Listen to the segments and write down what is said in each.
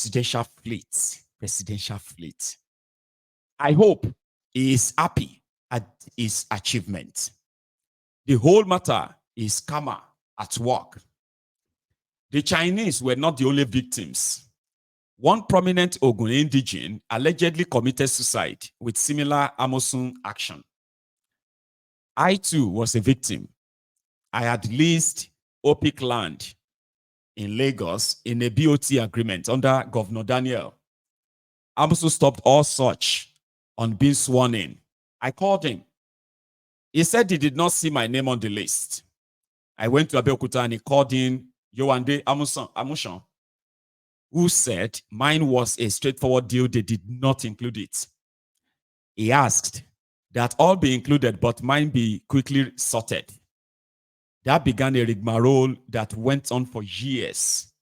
presidential fleet. Presidential fleet. I hope he is happy at his achievement. The whole matter is karma at work. The Chinese were not the only victims. One prominent Ogun indigene allegedly committed suicide with similar Amosun action. I too was a victim. I had leased OPIC land in Lagos in a BOT agreement under Governor Daniel. Amosun stopped all such on being sworn in. I called him. He said he did not see my name on the list. I went to Abeokuta and he called in Yowande Amushan, who said mine was a straightforward deal. They did not include it. He asked that all be included, but mine be quickly sorted. That began a rigmarole that went on for years.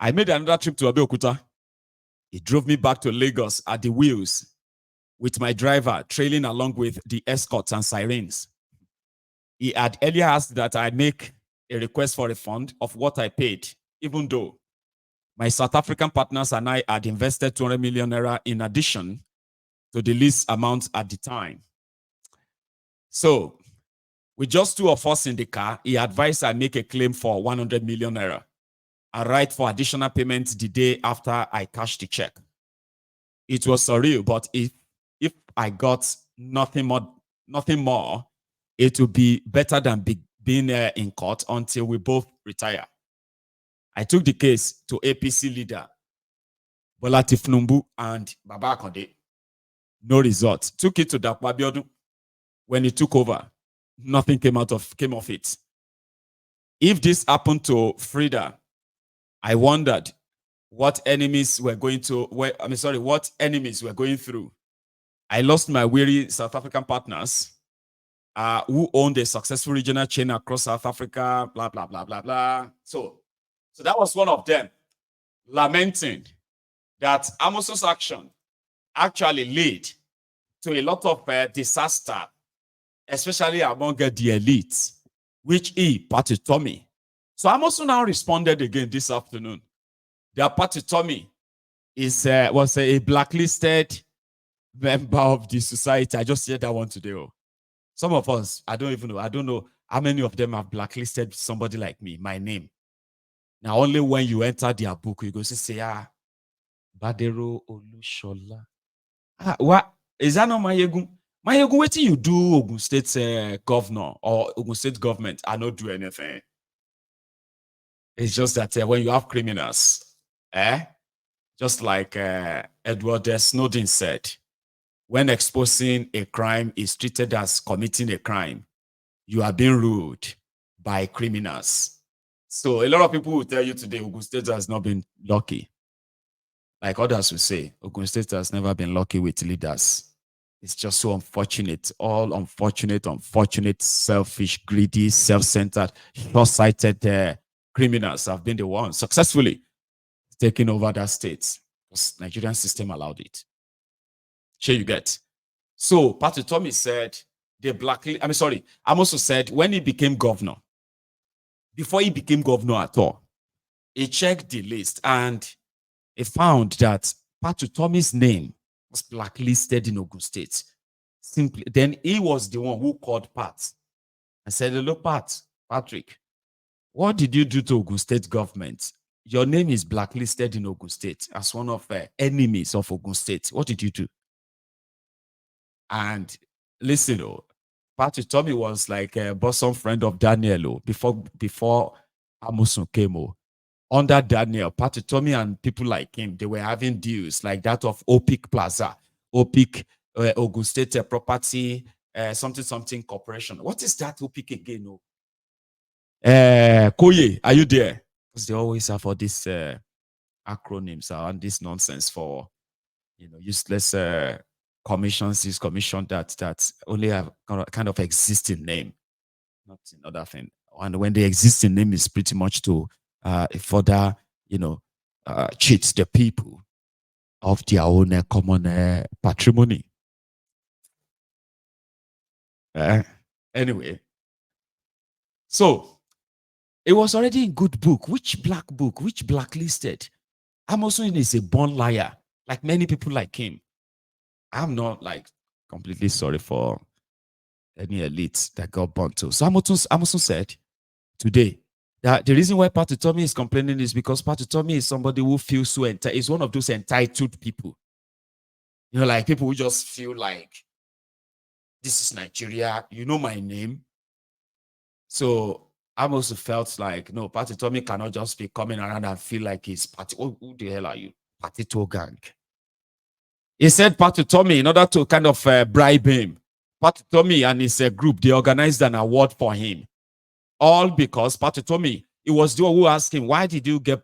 I made another trip to Abeokuta. He drove me back to Lagos at the wheels with my driver trailing along with the escorts and sirens. He had earlier asked that I make a request for a refund of what I paid, even though my South African partners and I had invested 200 million naira in addition to the lease amount at the time. So, with just two of us in the car, he advised I make a claim for 100 million naira and write for additional payments the day after I cashed the check. It was surreal, but if I got nothing more, it would be better than being in court until we both retire. I took the case to APC leader Bola Tifnumbu and Baba Akonde. No result. Took it to Dapo Abiodun. When he took over, nothing came of it. If this happened to Frida, I wondered what enemies were going through. I lost my weary South African partners who owned a successful regional chain across South Africa, blah, blah, blah, blah, blah. So that was one of them, lamenting that Amosun's action actually led to a lot of disaster, especially among the elites, which he, Patty Tommy. So Amosun now responded again this afternoon. Their Patty Tommy was a blacklisted member of the society. I just said that one today. Some of us, I don't know how many of them have blacklisted somebody like me, my name. Now, only when you enter their book, you go say, Badero Olushola. What is that not Mayegun? Mayegun, what do you do, Ogun State governor or Ogun State government? I don't do anything. It's just that when you have criminals, just like Edward Snowden said, when exposing a crime is treated as committing a crime, you are being ruled by criminals. So a lot of people will tell you today, Ogun State has not been lucky. Like others will say, Ogun State has never been lucky with leaders. It's just so unfortunate. All unfortunate, selfish, greedy, self-centered, short-sighted criminals have been the ones successfully taking over that state because Nigerian system allowed it. Sure you get. So Patty Tommy said, Amosun said when he became governor, before he became governor at all, he checked the list and he found that Patty Tommy's name was blacklisted in Ogun State. Simply, then he was the one who called Pat and said, "Look, Patrick, what did you do to Ogun State government? Your name is blacklisted in Ogun State as one of the enemies of Ogun State. What did you do?" And listen, Patty Tommy was like a bosom friend of Daniel before Amosun came. Under Daniel, Patty Tommy and people like him, they were having deals like that of OPIC Plaza, OPIC Ogun State Property, something corporation. What is that OPIC again? Koye, are you there? Because they always have all these acronyms and this nonsense for useless commissions, this commission that only have kind of existing name, not another thing. And when the existing name is pretty much to further, cheat the people of their own common patrimony. Anyway, so it was already in good book. Which blacklisted? Amosun is a born liar, like many people like him. I'm not like completely sorry for any elite that got burnt too. So Amosun said today that the reason why Patutomi is complaining is because Patutomi is somebody who feels so entitled. Is one of those entitled people. You know, like people who just feel like this is Nigeria. You know my name. So I also felt like, no, Patutomi cannot just be coming around and feel like he's party. Oh, who the hell are you? Patito gang. He said Patutomi, in order to kind of bribe him, Patutomi and his group, they organized an award for him. All because Patutomi, it was the one who asked him, why did you get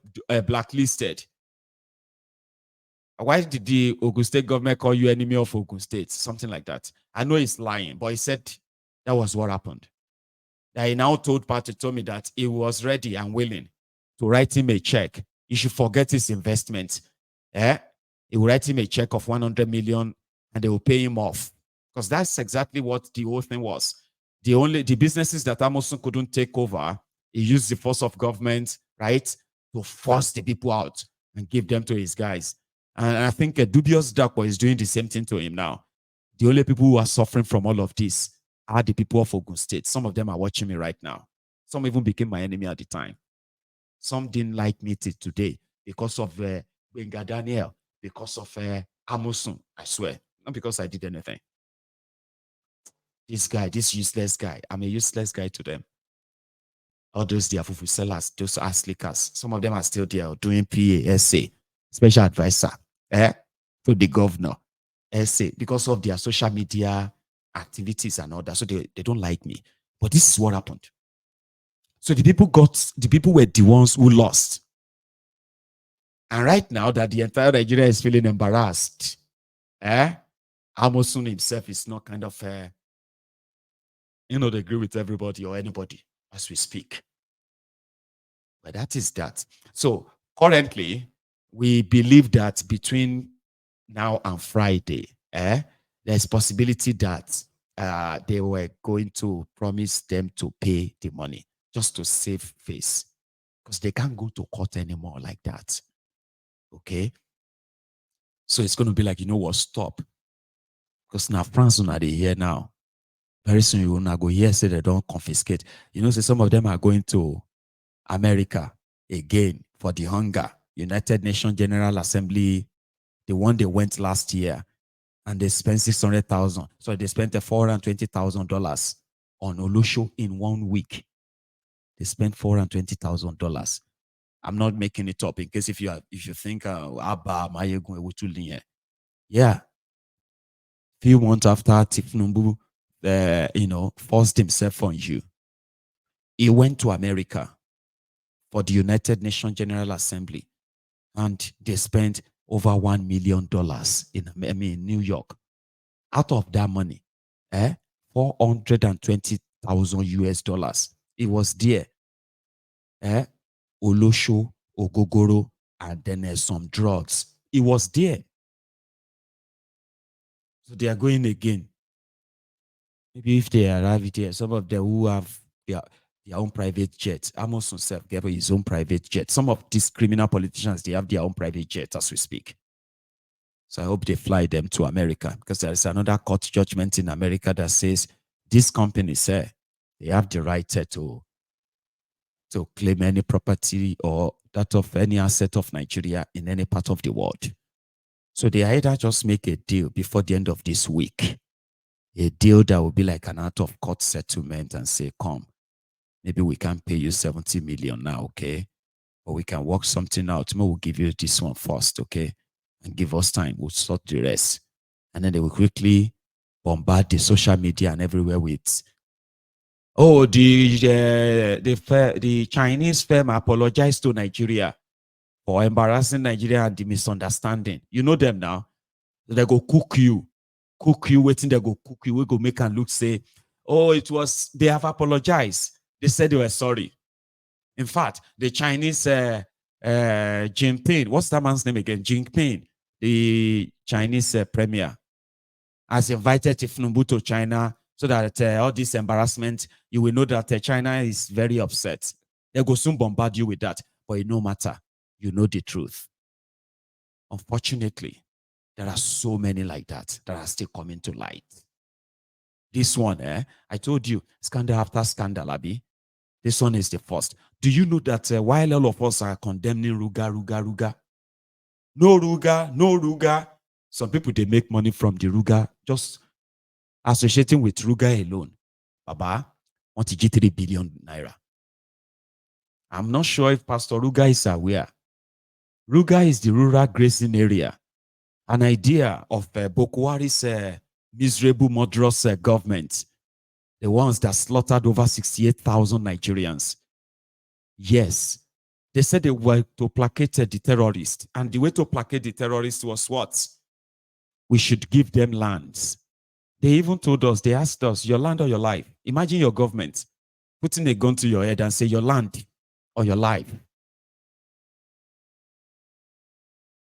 blacklisted? Why did the Ogun State government call you enemy of Ogun State? Something like that. I know he's lying, but he said that was what happened. That he now told Patutomi that he was ready and willing to write him a check. He should forget his investment. He will write him a check of 100 million and they will pay him off. Because that's exactly what the whole thing was. The businesses that Amosun couldn't take over, he used the force of government, right, to force the people out and give them to his guys. And I think a dubious Dakwa is doing the same thing to him now. The only people who are suffering from all of this are the people of Ogun State. Some of them are watching me right now. Some even became my enemy at the time. Some didn't like me till today because of Benga Daniel, because of Amosun, I swear. Not because I did anything. This guy, this useless guy, I'm a useless guy to them. All those their fufu sellers, those ass lickers, some of them are still there doing PA, SA, special advisor, to the governor, SA, because of their social media activities and all that. So they don't like me. But this is what happened. So the people were the ones who lost. And right now that the entire Nigeria is feeling embarrassed, Amosun himself is not kind of, they agree with everybody or anybody as we speak. But that is that. So currently, we believe that between now and Friday, there's possibility that they were going to promise them to pay the money just to save face because they can't go to court anymore like that. Okay. So it's going to be like, you know what, stop. Because now France are they here now. Very soon you will not go here, say they don't confiscate. Say some of them are going to America again for the hunger. United Nations General Assembly, the one they went last year, and they spent 600,000. So they spent $420,000 on Olusho in 1 week. They spent $420,000. I'm not making it up in case if you think yeah. Few months after Tifnumbu forced himself on you, he went to America for the United Nations General Assembly, and they spent over $1 million in New York. Out of that money, 420,000 US dollars. It was there. Olosho, Ogogoro, and then some drugs. It was there. So they are going again. Maybe if they arrive there, some of them who have their own private jet. Amos himself gave his own private jet. Some of these criminal politicians, they have their own private jet as we speak. So I hope they fly them to America because there is another court judgment in America that says these companies, they have the right to claim any property or that of any asset of Nigeria in any part of the world. So they either just make a deal before the end of this week, a deal that will be like an out of court settlement and say, come, maybe we can pay you 70 million now, okay? Or we can work something out. Maybe we'll give you this one first, okay? And give us time. We'll sort the rest. And then they will quickly bombard the social media and everywhere with, oh, the Chinese firm apologized to Nigeria for embarrassing Nigeria and the misunderstanding. You know them now. They go cook you, waiting, they go cook you. We go make and look, say, oh, they have apologized. They said they were sorry. In fact, the Chinese Jinping, what's that man's name again? Jinping, the Chinese premier, has invited Tifnumbu to China so that all this embarrassment, you will know that China is very upset. They go soon bombard you with that, but it no matter. You know the truth. Unfortunately, there are so many like that are still coming to light. This one, I told you, scandal after scandal, Abi. This one is the first. Do you know that while all of us are condemning Ruga, no Ruga, no Ruga, some people, they make money from the Ruga, just associating with Ruga alone. Baba, want to get 3 billion naira. I'm not sure if Pastor Ruga is aware. Ruga is the rural grazing area, an idea of Bokwari's miserable, murderous government, the ones that slaughtered over 68,000 Nigerians. Yes, they said they were to placate the terrorists, and the way to placate the terrorists was what? We should give them lands. They even told us, they asked us, your land or your life? Imagine your government putting a gun to your head and say, your land or your life.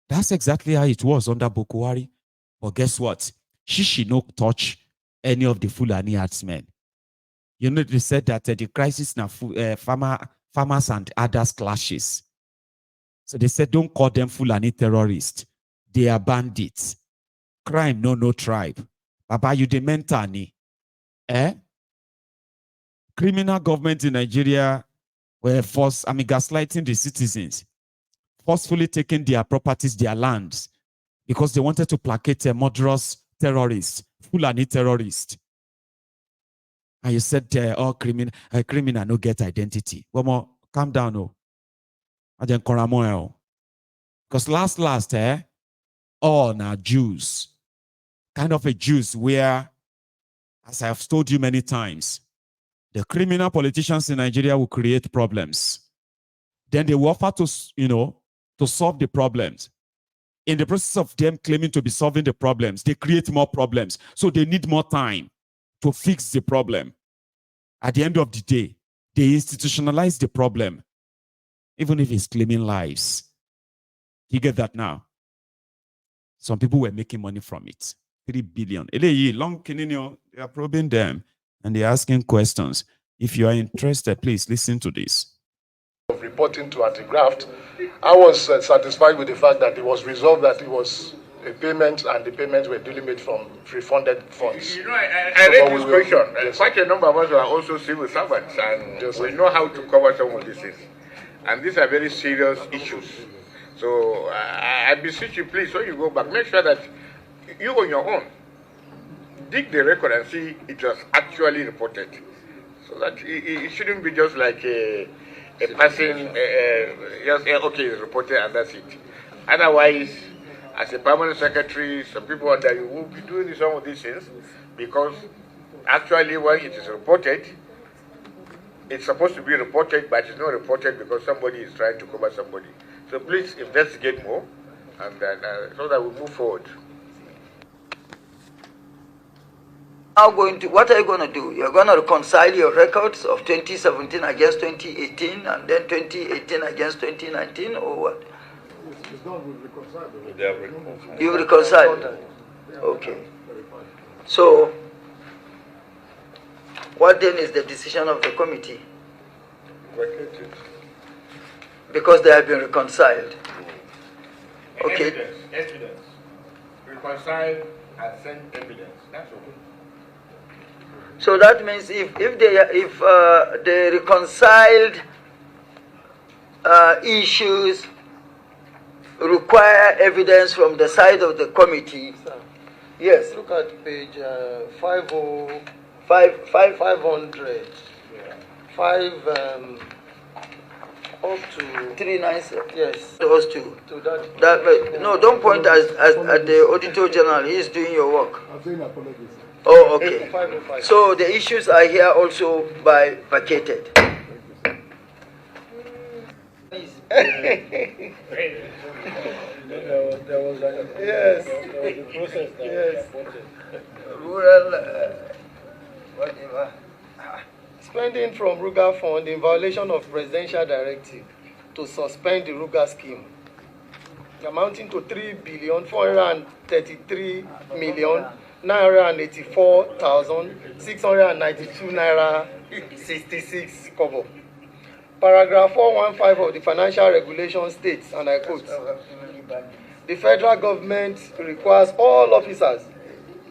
That's exactly how it was under Bokwari. But guess what? She no touch any of the Fulani herdsmen. You know, they said that the crisis now farmers and others clashes. So they said, don't call them Fulani terrorists. They are bandits. Crime, no tribe. Baba, you the mentani. Criminal government in Nigeria were gaslighting the citizens, forcefully taking their properties, their lands, because they wanted to placate a murderous terrorist, Fulani terrorist. And you said, all criminal no get identity. One more, calm down, oh. Because last, all now Jews, kind of a Jews where, as I have told you many times, the criminal politicians in Nigeria will create problems. Then they will offer to, to solve the problems. In the process of them claiming to be solving the problems, they create more problems. So they need more time to fix the problem. At the end of the day, they institutionalize the problem, even if it's claiming lives. You get that now? Some people were making money from it. 3 billion. They are probing them and they're asking questions. If you are interested, please listen to this. Of reporting to anti-graft, I was satisfied with the fact that it was resolved that it was a payment and the payments were duly made from pre-funded funds. You know, I read this question. Yes, quite a number of us are also civil servants, and yes, we know how to cover some of these things. And these are very serious issues. So I beseech you, please, when you go back, make sure that you on your own dig the record and see it was actually reported. So that it shouldn't be just like a passing, just okay, it's reported and that's it. Otherwise, as a permanent secretary, some people under you will be doing some of these things because actually when it is reported, it's supposed to be reported, but it's not reported because somebody is trying to cover somebody. So please investigate more, and then, so that we move forward. What are you going to do? You're going to reconcile your records of 2017 against 2018, and then 2018 against 2019, or what? It's done, we've reconciled. You've reconciled? Okay. So, what then is the decision of the committee? Because they have been reconciled. Okay. Evidence. Reconcile and send evidence. That's okay. So that means if the reconciled issues require evidence from the side of the committee. Sir, yes. look at page 500. Yeah. 5 up to 397. yes. Those two. To that. No, don't point at the Auditor General. He's doing your work. I'm saying apologies. Oh, okay. 505. So the issues are here also bifurcated. There was a process that Yes. reported. Rural, whatever. Spending from Ruga Fund in violation of Presidential Directive to suspend the Ruga scheme, amounting to 3,433,984,692 naira 66 kobo. Paragraph 415 of the Financial Regulation states, and I quote, The federal government requires all officers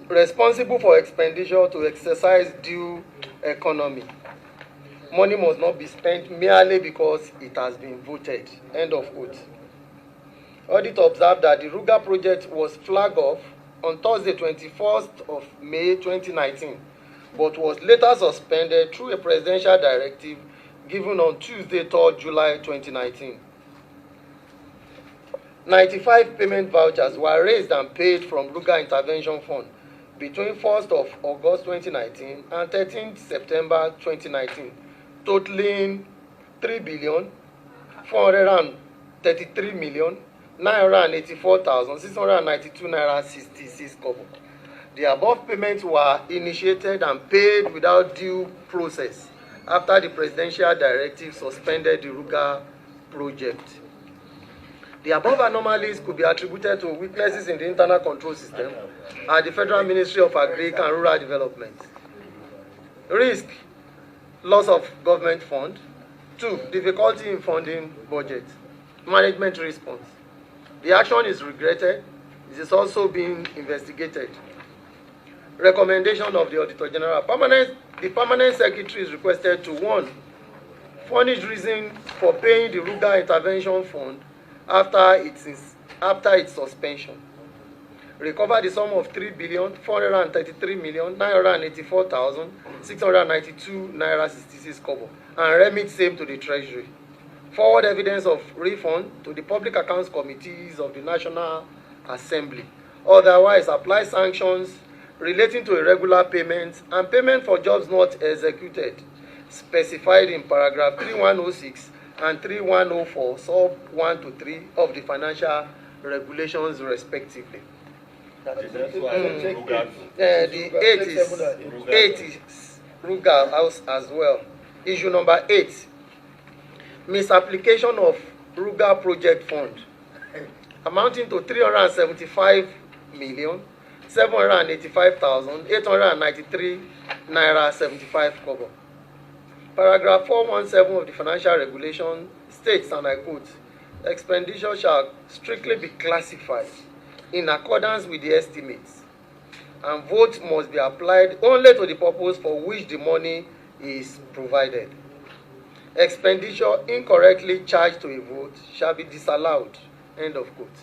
responsible for expenditure to exercise due economy. Money must not be spent merely because it has been voted. End of quote. Audit observed that the Ruga project was flagged off on Thursday, 21st of May 2019, but was later suspended through a presidential directive given on Tuesday, 3rd July 2019. 95 payment vouchers were raised and paid from Ruga Intervention Fund between 1st of August 2019 and 13th September 2019, totaling 3,433,984,692 naira 66 kobo. The above payments were initiated and paid without due process after the presidential directive suspended the Ruga project. The above anomalies could be attributed to weaknesses in the internal control system at the Federal Ministry of Agric and Rural Development. Risk: loss of government fund. 2. Difficulty in funding budget. Management response: the action is regretted. It is also being investigated. Recommendation of the Auditor General. The Permanent Secretary is requested to 1. Furnish reason for paying the Ruga Intervention Fund after its suspension. Recover the sum of 3,433,984,692 naira 66 kobo and remit same to the Treasury. Forward evidence of refund to the Public Accounts Committees of the National Assembly. Otherwise, apply sanctions relating to irregular payments and payment for jobs not executed, specified in paragraph 3106 and 3104, sub 1 to 3 of the financial regulations, respectively. The 8 is Ruga House as well. Issue number 8: misapplication of Ruga project fund, amounting to 375,785,893 naira 75 kobo. Paragraph 417 of the financial regulation states, and I quote, expenditure shall strictly be classified in accordance with the estimates, and vote must be applied only to the purpose for which the money is provided. Expenditure incorrectly charged to a vote shall be disallowed. End of quote.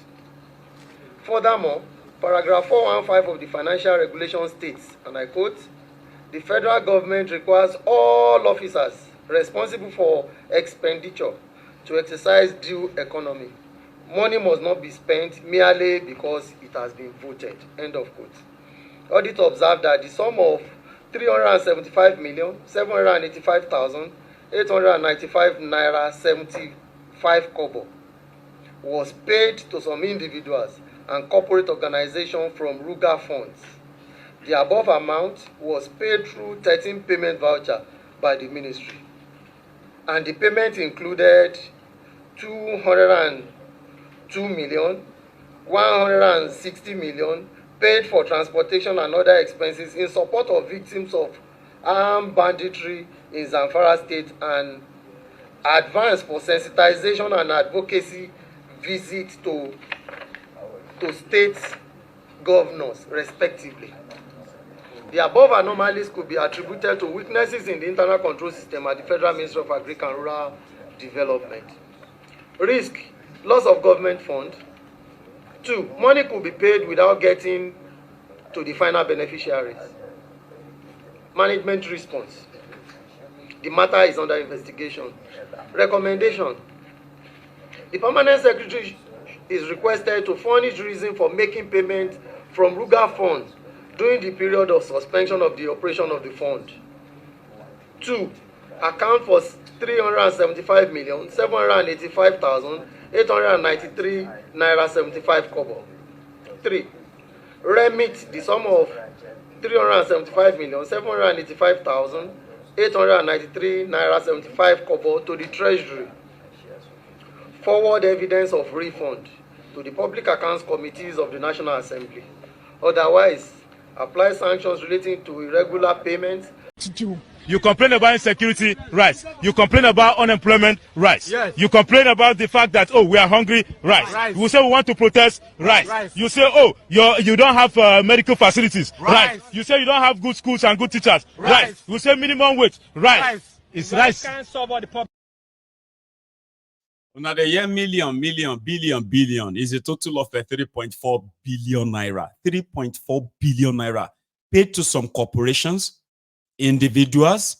Furthermore, paragraph 415 of the financial regulation states, and I quote, the federal government requires all officers responsible for expenditure to exercise due economy. Money must not be spent merely because it has been voted. End of quote. Audit observed that the sum of 375,785,895 naira 75 kobo was paid to some individuals and corporate organizations from Ruga funds. The above amount was paid through 13 payment voucher by the ministry, and the payment included 202,160 million paid for transportation and other expenses in support of victims of armed banditry in Zamfara State, and advance for sensitization and advocacy visits to state governors, respectively. The above anomalies could be attributed to weaknesses in the internal control system at the Federal Ministry of Agric and Rural Development. Risk: loss of government fund. 2. Money could be paid without getting to the final beneficiaries. Management response: the matter is under investigation. Recommendation: the Permanent Secretary is requested to furnish reason for making payment from Ruga funds during the period of suspension of the operation of the fund. 2. Account for 375,785,893 naira 75 kobo. 3. Remit the sum of 375,785,893 naira 75 kobo to the Treasury. Forward evidence of refund to the Public Accounts Committees of the National Assembly. Otherwise, apply sanctions relating to irregular payments. To do. You complain about insecurity, right? You complain about unemployment, right? Yes. You complain about the fact that, oh, we are hungry, right? Right. We say we want to protest, right? Right. You say, oh, you don't have medical facilities, right? Right. You say you don't have good schools and good teachers, right? You say minimum wage, right? Right. It's right. Can't solve all the problems. Now the year million, billion is a total of 3.4 billion naira. 3.4 billion naira paid to some corporations, individuals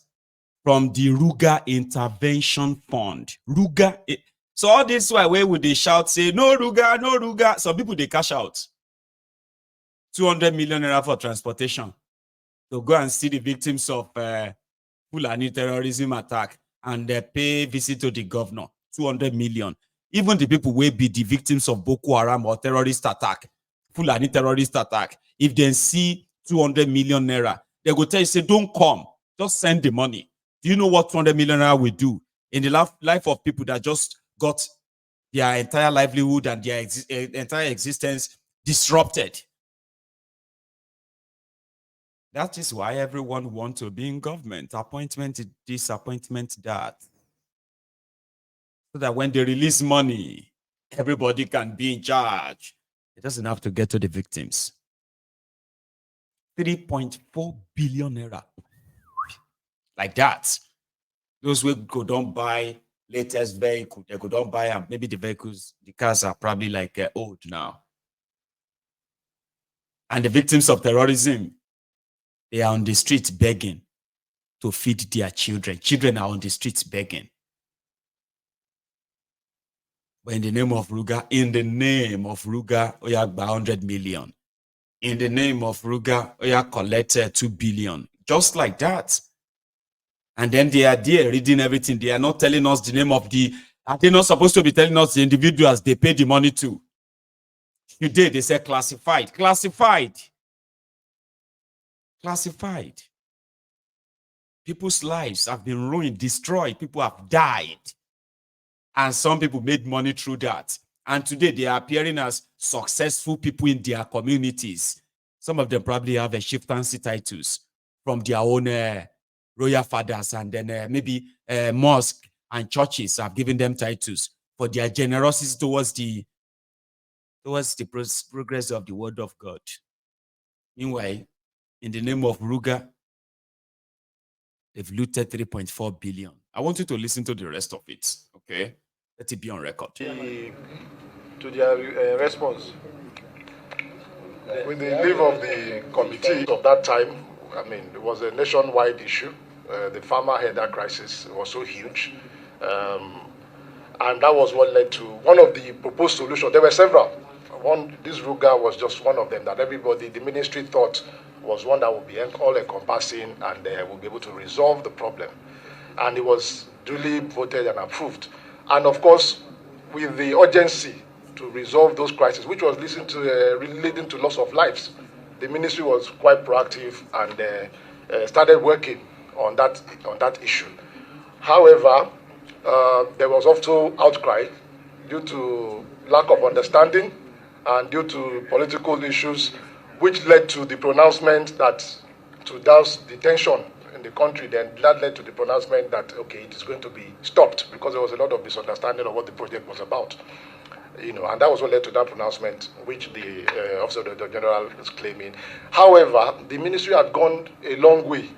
from the Ruga Intervention Fund. Ruga. So all this why where would they shout, say, no Ruga, no Ruga. Some people they cash out 200 million naira for transportation to go and see the victims of Fulani terrorism attack and pay visit to the governor. 200 million. Even the people will be the victims of Boko Haram or terrorist attack, Fulani terrorist attack, if they see 200 million naira, they will tell you, say, don't come, just send the money. Do you know what 200 million naira will do in the life of people that just got their entire livelihood and their entire existence disrupted? That is why everyone wants to be in government. Appointment this, appointment that. So that when they release money, everybody can be in charge. It doesn't have to get to the victims. 3.4 billion naira. Like that. Those who go don't buy latest vehicle, they go don't buy them. Maybe the cars are probably like old now. And the victims of terrorism, they are on the streets begging to feed their children. Children are on the streets begging. But in the name of Ruga, Oya 100 million. In the name of Ruga, Oya collected 2 billion. Just like that. And then they are there reading everything. They are not telling us the name of are they not supposed to be telling us the individuals they pay the money to? Today they say classified. Classified. Classified. People's lives have been ruined, destroyed. People have died. And some people made money through that. And today they are appearing as successful people in their communities. Some of them probably have a chieftaincy titles from their own royal fathers. And then maybe mosque and churches have given them titles for their generosity towards the progress of the word of God. Meanwhile, in the name of Ruga, they've looted 3.4 billion. I want you to listen to the rest of it, okay? Let it be on record. To their response. With the leave of the committee of that time, I mean, it was a nationwide issue. The farmer header crisis was so huge. And that was what led to one of the proposed solutions. There were several. This Ruga was just one of them that everybody, the ministry thought was one that would be all-encompassing and would be able to resolve the problem. And it was duly voted and approved. And of course, with the urgency to resolve those crises, which was leading to loss of lives, the ministry was quite proactive and started working on that issue. However, there was also outcry due to lack of understanding and due to political issues, which led to the pronouncement that to douse the tension in the country, then that led to the pronouncement that, okay, it is going to be stopped because there was a lot of misunderstanding of what the project was about. And that was what led to that pronouncement, which the Office of the General is claiming. However, the ministry had gone a long way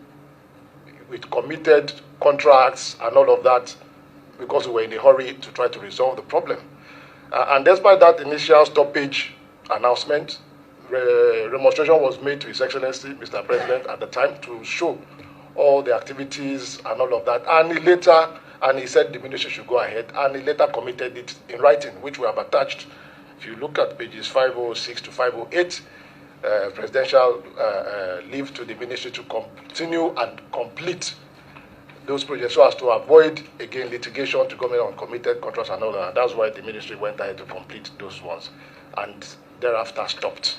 with committed contracts and all of that because we were in a hurry to try to resolve the problem. And despite that initial stoppage announcement, remonstration was made to His Excellency, Mr. President, at the time to show all the activities and all of that. And he said the ministry should go ahead, and he later committed it in writing, which we have attached. If you look at pages 506 to 508, presidential leave to the ministry to continue and complete those projects so as to avoid, again, litigation to government on committed contracts and all that. And that's why the ministry went ahead to complete those ones and thereafter stopped.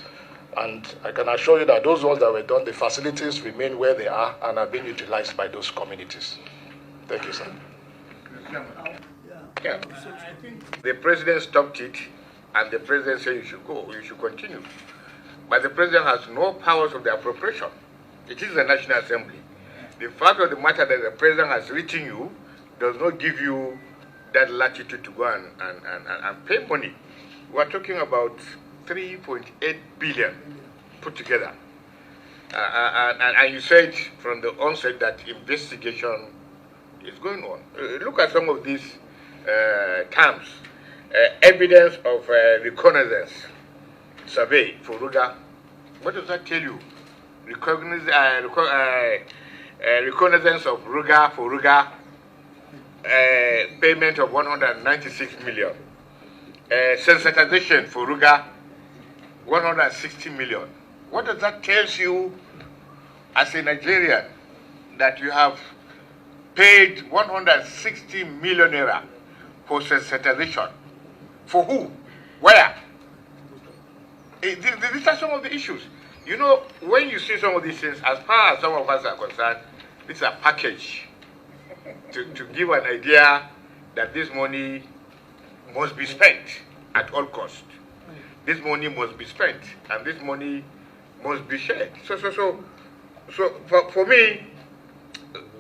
And I can assure you that those ones that were done, the facilities remain where they are and are being utilized by those communities. Thank you, sir. Yeah. The president stopped it, and the president said you should go, you should continue. But the president has no powers of the appropriation. It is the National Assembly. The fact of the matter that the president has written you does not give you that latitude to go and pay money. We are talking about 3.8 billion put together. And you said from the onset that investigation is going on. Look at some of these terms. Evidence of reconnaissance survey for Ruga. What does that tell you? Reconnaissance of Ruga for Ruga, payment of 196 million. Sensitization for Ruga, 160 million. What does that tell you as a Nigerian, that you have paid 160 million naira for sensitization? For who? Where? These are some of the issues. You know, when you see some of these things, as far as some of us are concerned, this is a package to give an idea that this money must be spent at all costs. This money must be spent, and this money must be shared. So for me,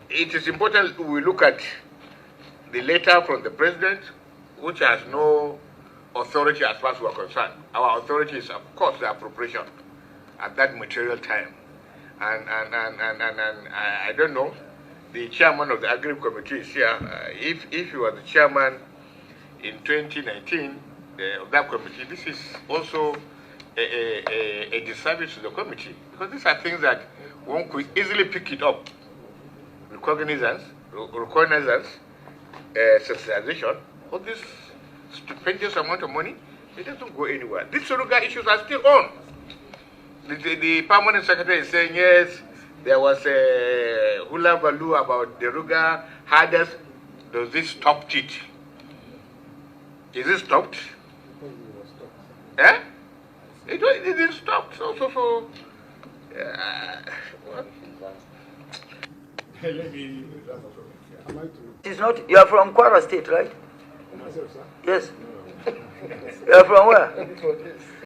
it is important we look at the letter from the president, which has no authority as far as we are concerned. Our authority is, of course, the appropriation at that material time. And I don't know, the chairman of the Agri Committee is here. If he was the chairman in 2019 of that committee, this is also a disservice to the committee, because these are things that one could easily pick it up. Recognizance, sensitization, all this stupendous amount of money, it doesn't go anywhere. These Ruga issues are still on. The permanent secretary is saying, yes, there was a hula baloo about the Ruga herders. Does this stop it? Is it stopped? Eh? It didn't stop. It's not. You are from Kwara State, right? Yes. You are from where?